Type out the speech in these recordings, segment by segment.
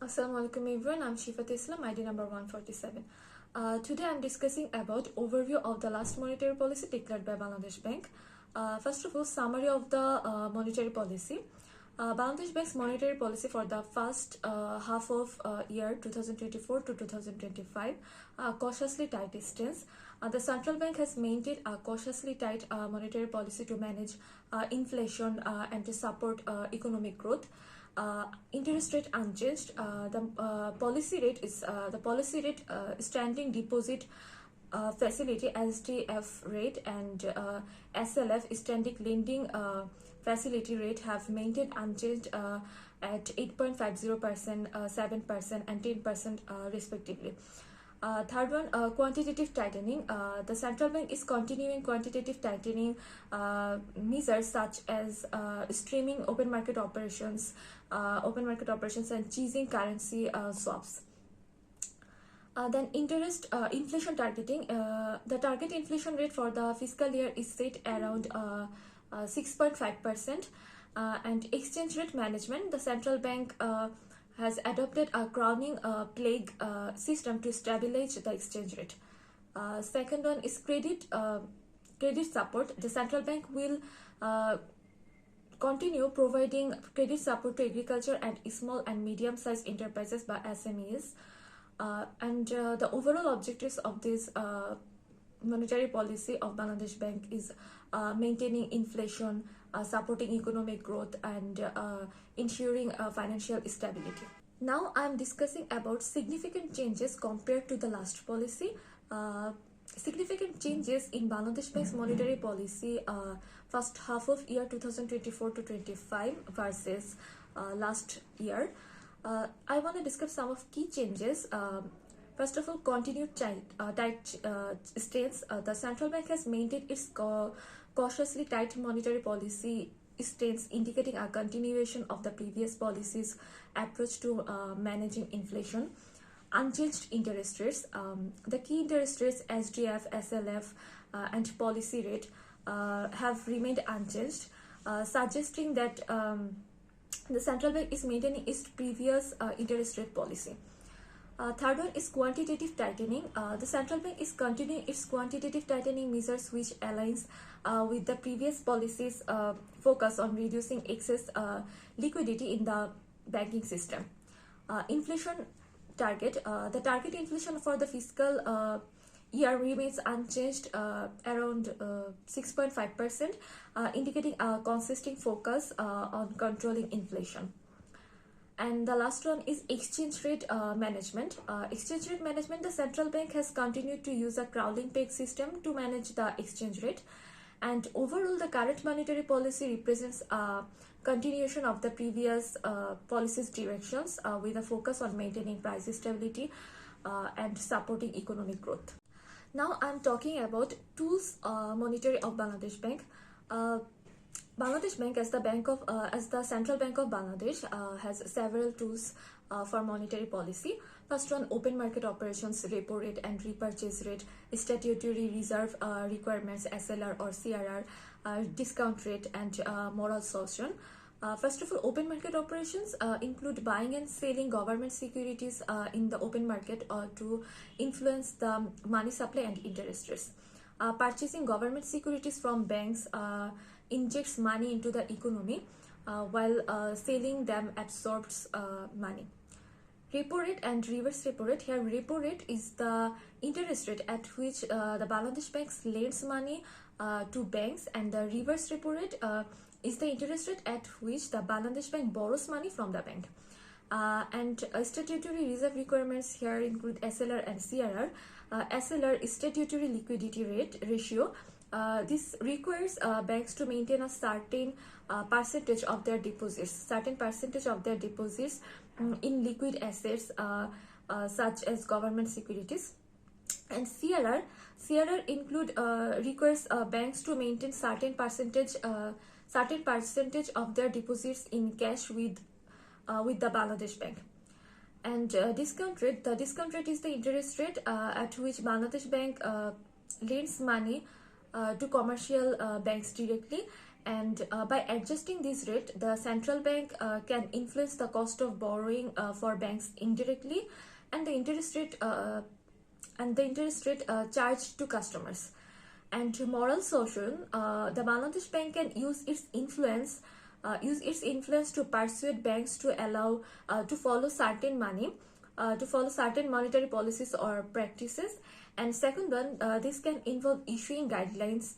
Assalamu alaikum everyone, I'm Shifat E Islam, ID number 147. Today I'm discussing about overview of the last monetary policy declared by Bangladesh Bank. First of all, summary of the monetary policy. Bangladesh Bank's monetary policy for the first half of year 2024 to 2025, cautiously tight stance. The central bank has maintained a cautiously tight monetary policy to manage inflation and to support economic growth. Interest rate unchanged. The policy rate standing deposit facility SDF rate and SLF standing lending facility rate have maintained unchanged at 8.50%, 7% and 10% respectively. Third one, quantitative tightening. The central bank is continuing quantitative tightening measures such as streaming open market operations and cheesing currency swaps. Then inflation targeting. The target inflation rate for the fiscal year is set around 6.5%. And exchange rate management. The central bank has adopted a crowning plague system to stabilize the exchange rate. Second one is credit support. The central bank will continue providing credit support to agriculture and small and medium-sized enterprises by SMEs. And the overall objectives of this monetary policy of Bangladesh Bank is maintaining inflation, supporting economic growth, and ensuring financial stability. Now I am discussing about significant changes compared to the last policy. Significant changes in Bangladesh Bank's monetary policy first half of year 2024 to 25 versus last year. I want to discuss some of key changes. First of all, continued tight stance. The central bank has maintained its cautiously tight monetary policy stance, indicating a continuation of the previous policy's approach to managing inflation. Unchanged interest rates. The key interest rates SDF, SLF, and policy rate have remained unchanged, suggesting that the central bank is maintaining its previous interest rate policy. Third one is quantitative tightening. The central bank is continuing its quantitative tightening measures, which aligns with the previous policy's focus on reducing excess liquidity in the banking system. Inflation target. The target inflation for the fiscal year remains unchanged around 6.5%, indicating a consistent focus on controlling inflation. And the last one is exchange rate management. Exchange rate management, the central bank has continued to use a crawling peg system to manage the exchange rate. And overall, the current monetary policy represents a continuation of the previous policy's directions with a focus on maintaining price stability and supporting economic growth. Now I'm talking about tools monetary of Bangladesh Bank. Bangladesh Bank as the central bank of Bangladesh has several tools for monetary policy. First one, open market operations, repo rate and repurchase rate, statutory reserve requirements, SLR or CRR, discount rate, and moral suasion. First of all, open market operations include buying and selling government securities in the open market to influence the money supply and interest rates. Purchasing government securities from banks injects money into the economy, while selling them absorbs money. Repo rate and reverse repo rate. Here, repo rate is the interest rate at which the Bangladesh Bank lends money to banks, and the reverse repo rate is the interest rate at which the Bangladesh Bank borrows money from the bank. And statutory reserve requirements here include SLR and CRR. SLR is statutory liquidity rate ratio. This requires banks to maintain a certain percentage of their deposits, in liquid assets such as government securities. And CRR requires banks to maintain certain percentage of their deposits in cash with the Bangladesh Bank. And discount rate. The discount rate is the interest rate at which Bangladesh Bank lends money to commercial banks directly, And by adjusting this rate, the central bank can influence the cost of borrowing for banks indirectly, and the interest rate charged to customers. And moral solution, the Bangladesh Bank can use its influence to persuade banks to allow to follow certain monetary policies or practices. And second one, this can involve issuing guidelines,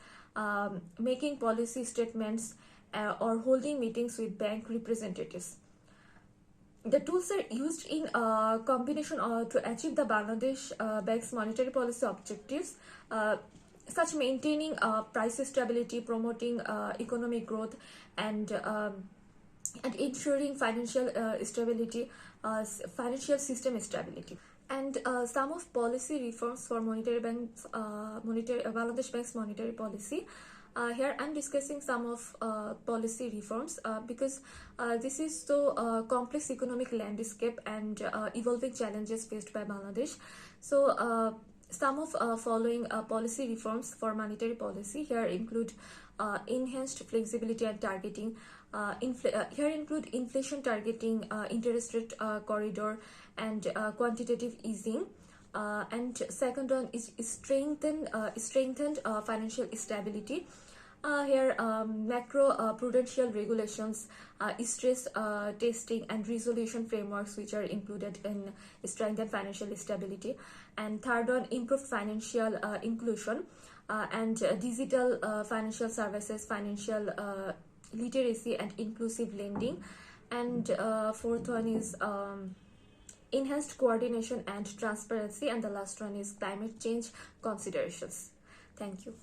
making policy statements, or holding meetings with bank representatives. The tools are used in combination to achieve the Bangladesh Bank's monetary policy objectives, such maintaining price stability, promoting economic growth, and ensuring financial stability, financial system stability. And some of policy reforms for Bangladesh Bank's monetary policy. Here I'm discussing some of policy reforms because this is so complex economic landscape and evolving challenges faced by Bangladesh. So some of following policy reforms for monetary policy here include enhanced flexibility and targeting. Here include inflation targeting, interest rate corridor, and quantitative easing. And second one is strengthened financial stability. Here macro prudential regulations, stress testing and resolution frameworks, which are included in strengthened financial stability. And third one, improved financial inclusion and digital financial services, financial literacy, and inclusive lending. And fourth one is enhanced coordination and transparency, and the last one is climate change considerations. Thank you.